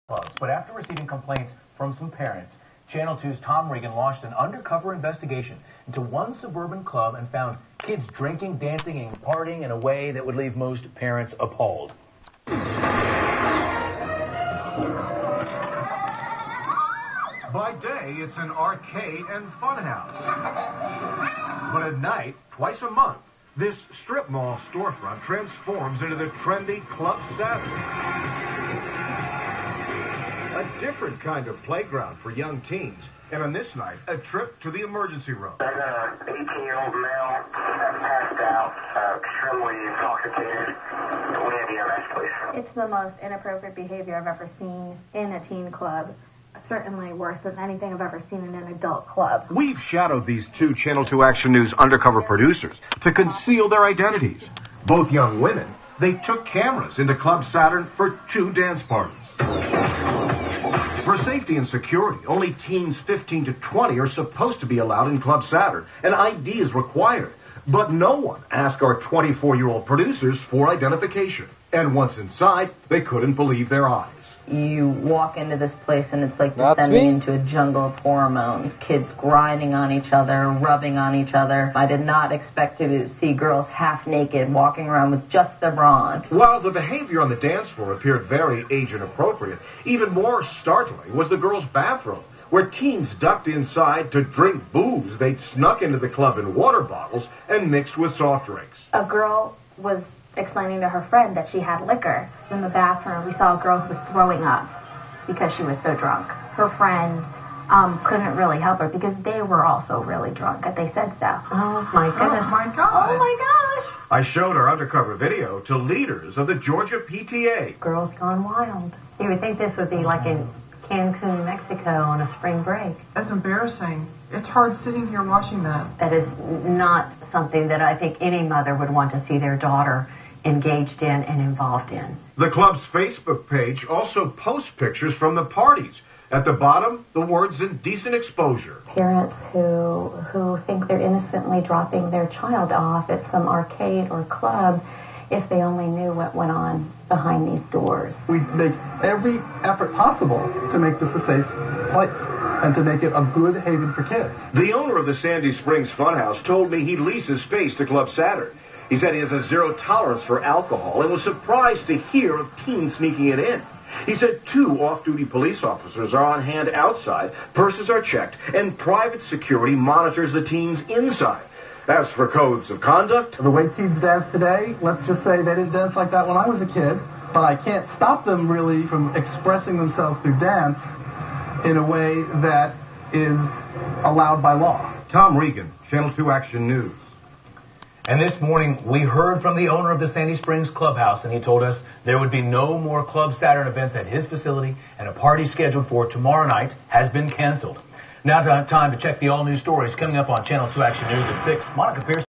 clubs. But after receiving complaints from some parents, Channel 2's Tom Regan launched an undercover investigation into one suburban club and found kids drinking, dancing, and partying in a way that would leave most parents appalled. By day, it's an arcade and fun house. But at night, twice a month, this strip mall storefront transforms into the trendy Club Saturn. A different kind of playground for young teens. And on this night, a trip to the emergency room. I got an 18-year-old male passed out, extremely intoxicated. We have EMS, please. It's the most inappropriate behavior I've ever seen in a teen club. Certainly worse than anything I've ever seen in an adult club. We've shadowed these two Channel 2 Action News undercover producers to conceal their identities. Both young women, they took cameras into Club Saturn for 2 dance parties. For safety and security, only teens 15 to 20 are supposed to be allowed in Club Saturn. An ID is required. But no one asked our 24-year-old producers for identification. And once inside, they couldn't believe their eyes. You walk into this place and it's like descending into a jungle of hormones. Kids grinding on each other, rubbing on each other. I did not expect to see girls half naked walking around with just their bra on. While the behavior on the dance floor appeared very age inappropriate, even more startling was the girls' bathroom, where teens ducked inside to drink booze they'd snuck into the club in water bottles and mixed with soft drinks. A girl was explaining to her friend that she had liquor. In the bathroom, we saw a girl who was throwing up because she was so drunk. Her friend couldn't really help her because they were also really drunk. They said so. Oh, my goodness. Oh, my God. Oh, my gosh. I showed our undercover video to leaders of the Georgia PTA. Girls gone wild. You would think this would be like in Cancun, Mexico on a spring break. That's embarrassing. It's hard sitting here watching that. That is not something that I think any mother would want to see their daughter engaged in and involved in. The club's Facebook page also posts pictures from the parties. At the bottom, the words indecent exposure. Parents who think they're innocently dropping their child off at some arcade or club, if they only knew what went on behind these doors. We make every effort possible to make this a safe place and to make it a good haven for kids. The owner of the Sandy Springs Funhouse told me he leases space to Club Saturn. He said he has a zero tolerance for alcohol and was surprised to hear of teens sneaking it in. He said 2 off-duty police officers are on hand outside, purses are checked, and private security monitors the teens inside. As for codes of conduct, The way teens dance today, let's just say they didn't dance like that when I was a kid, but I can't stop them really from expressing themselves through dance in a way that is allowed by law. Tom Regan, Channel 2 Action News. And this morning, we heard from the owner of the Sandy Springs Clubhouse, and he told us there would be no more Club Saturn events at his facility, and a party scheduled for tomorrow night has been canceled. Now time to check the all-new stories coming up on Channel 2 Action News at 6. Monica Pierce.